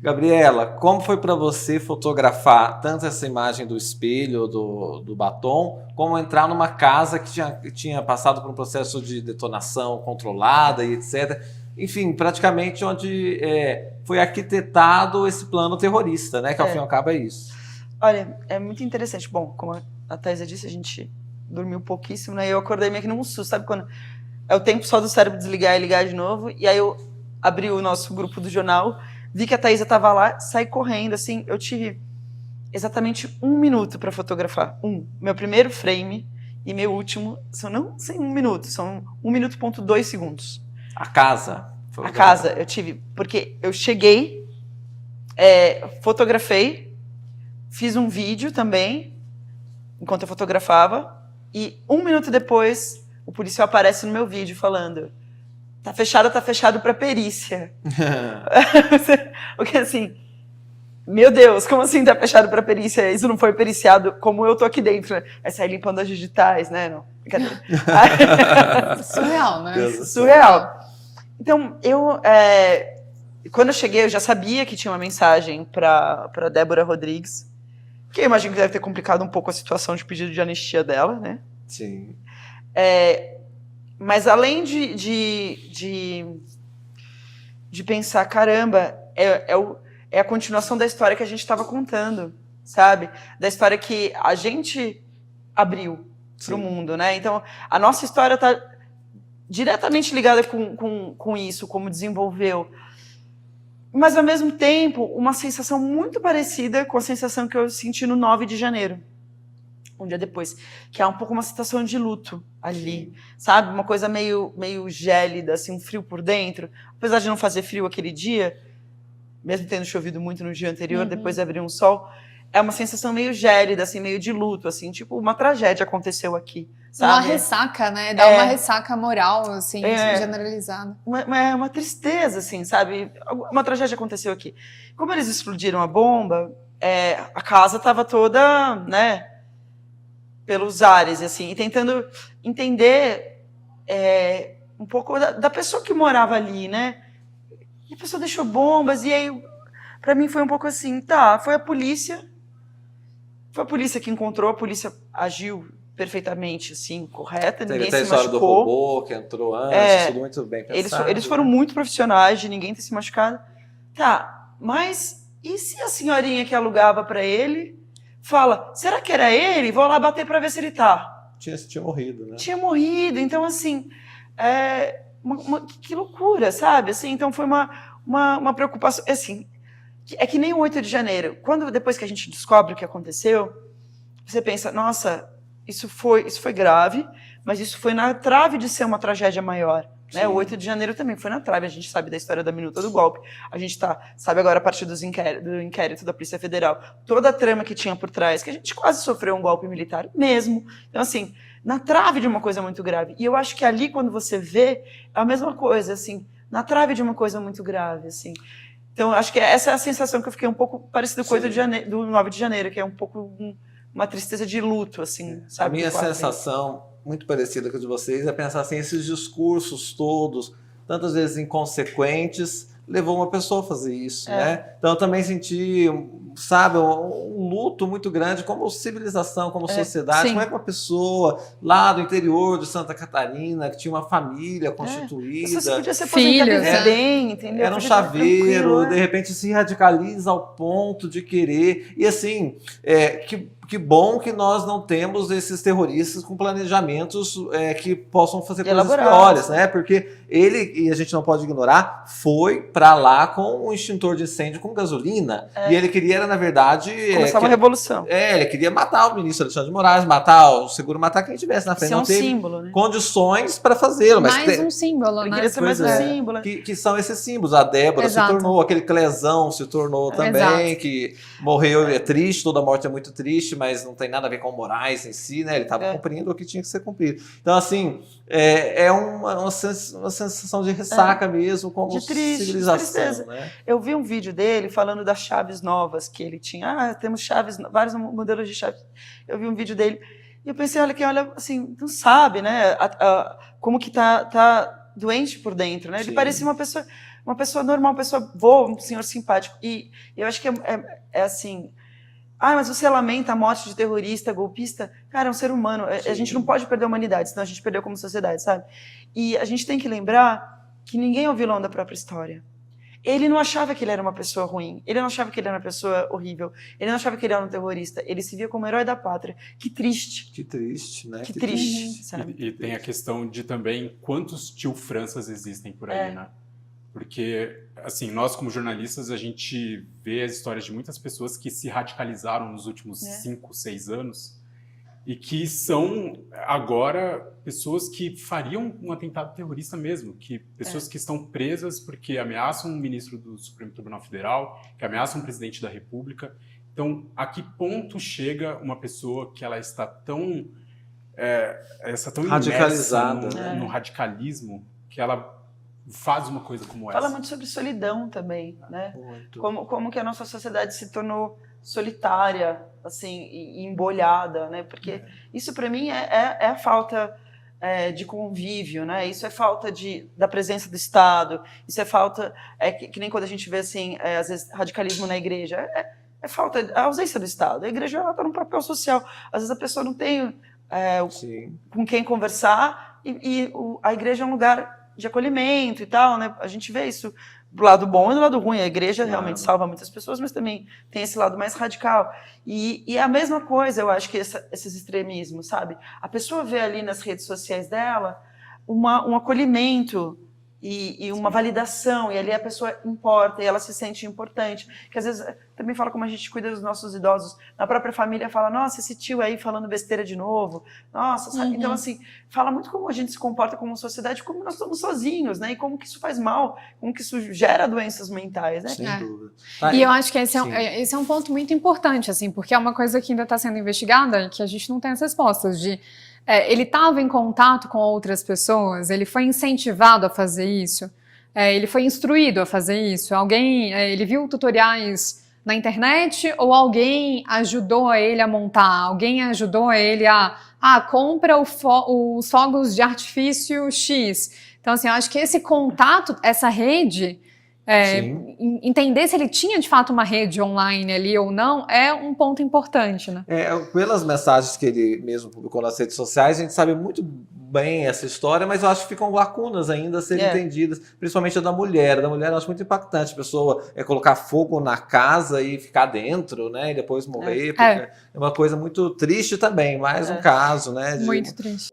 Gabriela, como foi para você fotografar tanto essa imagem do espelho, do batom, como entrar numa casa que tinha passado por um processo de detonação controlada e etc. Enfim, praticamente onde foi arquitetado esse plano terrorista, né? Que ao fim e ao cabo é isso. Olha, é muito interessante. Bom, como a Thaisa disse, a gente dormiu pouquíssimo, né? Eu acordei meio que num susto, sabe quando é o tempo só do cérebro desligar e ligar de novo? E aí eu abri o nosso grupo do jornal, vi que a Thaisa estava lá, saí correndo, assim, eu tive exatamente 1 minuto para fotografar. Meu primeiro frame e meu último são não sem 1 minuto, são 1 minuto ponto 2 segundos. A casa? A casa eu tive, porque eu cheguei, fotografei, fiz um vídeo também, enquanto eu fotografava, e 1 minuto depois o policial aparece no meu vídeo falando: tá fechado para perícia. Porque assim, meu Deus, como assim tá fechado para perícia? Isso não foi periciado como eu tô aqui dentro. Aí sai limpando as digitais, né? Não, brincadeira. Surreal, né? Surreal. Então, quando eu cheguei, eu já sabia que tinha uma mensagem para Débora Rodrigues, que eu imagino que deve ter complicado um pouco a situação de pedido de anistia dela, né? Sim. Mas além de pensar, caramba, é a continuação da história que a gente estava contando, sabe? Da história que a gente abriu para o mundo, né? Então, a nossa história está diretamente ligada com isso, como desenvolveu. Mas, ao mesmo tempo, uma sensação muito parecida com a sensação que eu senti no 9 de janeiro. Um dia depois, que é um pouco uma sensação de luto ali, sabe? Uma coisa meio gélida, assim, um frio por dentro. Apesar de não fazer frio aquele dia, mesmo tendo chovido muito no dia anterior, depois abriu um sol, é uma sensação meio gélida, assim, meio de luto, assim, tipo, uma tragédia aconteceu aqui, sabe? Uma ressaca, né? Dá uma ressaca moral, assim, generalizada. Uma tristeza, assim, sabe? Uma tragédia aconteceu aqui. Como eles explodiram a bomba, a casa estava toda, né, pelos ares, assim, e tentando entender um pouco da pessoa que morava ali, né? E a pessoa deixou bombas, e aí, pra mim foi um pouco assim, foi a polícia que encontrou, a polícia agiu perfeitamente, assim, correta, ninguém se machucou. Teve a história do robô que entrou antes, tudo muito bem pensado. Eles foram muito profissionais, de ninguém ter se machucado. Mas e se a senhorinha que alugava para ele fala, será que era ele? Vou lá bater para ver se ele tá. Tinha morrido, né? Tinha morrido, então assim, que loucura, sabe? Assim, então foi uma preocupação, assim, é que nem o 8 de janeiro. Depois que a gente descobre o que aconteceu, você pensa, nossa, isso foi grave, mas isso foi na trave de ser uma tragédia maior. Né? O 8 de janeiro também foi na trave, a gente sabe da história da minuta do golpe, a gente sabe agora a partir do inquérito da Polícia Federal, toda a trama que tinha por trás, que a gente quase sofreu um golpe militar mesmo. Então, assim, na trave de uma coisa muito grave. E eu acho que ali, quando você vê, é a mesma coisa, assim, na trave de uma coisa muito grave, assim. Então, acho que essa é a sensação que eu fiquei um pouco parecida com o 8 de janeiro, do 9 de janeiro, que é um pouco uma tristeza de luto, assim, sabe? A minha sensação, muito parecida com a de vocês, é pensar assim, esses discursos todos, tantas vezes inconsequentes, levou uma pessoa a fazer isso, né? Então eu também senti, sabe, um luto muito grande como civilização, como sociedade. Como é que uma pessoa lá do interior de Santa Catarina, que tinha uma família constituída, você podia ser filhos, bem, entendeu? Era um chaveiro, de repente se radicaliza ao ponto de querer. E assim, que bom que nós não temos esses terroristas com planejamentos que possam fazer coisas piores, né? Porque ele, e a gente não pode ignorar, foi para lá com um extintor de incêndio com gasolina. E ele queria, na verdade... começar uma revolução. Ele queria matar o ministro Alexandre de Moraes, matar quem tivesse na frente. Isso não teve símbolo, né? condições para fazê-lo. Mais um símbolo, né? Ele queria ser mais um símbolo. Que são esses símbolos. A Débora se tornou, aquele Clezão se tornou também, que morreu, é triste, toda morte é muito triste, mas não tem nada a ver com o Moraes em si, né? Ele estava cumprindo o que tinha que ser cumprido. Então, assim, é uma sensação de ressaca mesmo, como de civilização, né? Eu vi um vídeo dele falando das chaves novas que ele tinha. Temos chaves, vários modelos de chaves. Eu vi um vídeo dele e eu pensei, olha, assim, não sabe, né? Como que tá doente por dentro, né? Ele parecia uma pessoa uma pessoa normal, uma pessoa boa, um senhor simpático. E eu acho que é assim... mas você lamenta a morte de terrorista, golpista? Cara, é um ser humano. A gente não pode perder a humanidade, senão a gente perdeu como sociedade, sabe? E a gente tem que lembrar que ninguém é o vilão da própria história. Ele não achava que ele era uma pessoa ruim. Ele não achava que ele era uma pessoa horrível. Ele não achava que ele era um terrorista. Ele se via como herói da pátria. Que triste. Que triste, né? Que triste, sabe? E tem a questão de também quantos tio Franças existem por aí, né? Porque, assim, nós como jornalistas, a gente vê as histórias de muitas pessoas que se radicalizaram nos últimos 5, 6 anos e que são agora pessoas que fariam um atentado terrorista mesmo, que pessoas que estão presas porque ameaçam um ministro do Supremo Tribunal Federal, que ameaçam um presidente da República. Então, a que ponto chega uma pessoa que ela está tão radicalizada, imersa no radicalismo, que ela faz uma coisa como essa? Fala muito sobre solidão também, né? Muito. Como que a nossa sociedade se tornou solitária, assim, e embolhada, né? Porque isso para mim é a falta de convívio, né? Isso é falta da presença do Estado, isso é falta, que nem quando a gente vê, assim, às vezes, radicalismo na igreja, é falta, a ausência do Estado. A igreja está num papel social. Às vezes a pessoa não tem com quem conversar e a igreja é um lugar de acolhimento e tal, né? A gente vê isso do lado bom e do lado ruim. A igreja realmente salva muitas pessoas, mas também tem esse lado mais radical. E é a mesma coisa, eu acho, que esses extremismos, sabe? A pessoa vê ali nas redes sociais dela um acolhimento e uma validação, e ali a pessoa importa, e ela se sente importante. Que às vezes também fala como a gente cuida dos nossos idosos. Na própria família fala, nossa, esse tio aí falando besteira de novo. Nossa, sabe? Então, assim, fala muito como a gente se comporta como sociedade, como nós estamos sozinhos, né? E como que isso faz mal, como que isso gera doenças mentais, né? Sem dúvida. E eu acho que esse é um ponto muito importante, assim, porque é uma coisa que ainda está sendo investigada e que a gente não tem as respostas de... ele estava em contato com outras pessoas, ele foi incentivado a fazer isso, ele foi instruído a fazer isso, ele viu tutoriais na internet ou alguém ajudou ele a montar, alguém ajudou ele compra os fogos de artifício X. Então, assim, eu acho que esse contato, essa rede... entender se ele tinha de fato uma rede online ali ou não é um ponto importante, né? Pelas mensagens que ele mesmo publicou nas redes sociais, a gente sabe muito bem essa história, mas eu acho que ficam lacunas ainda a serem entendidas, principalmente a da mulher. Da mulher eu acho muito impactante a pessoa colocar fogo na casa e ficar dentro, né? E depois morrer, porque é uma coisa muito triste também, mais um caso, né? Muito triste.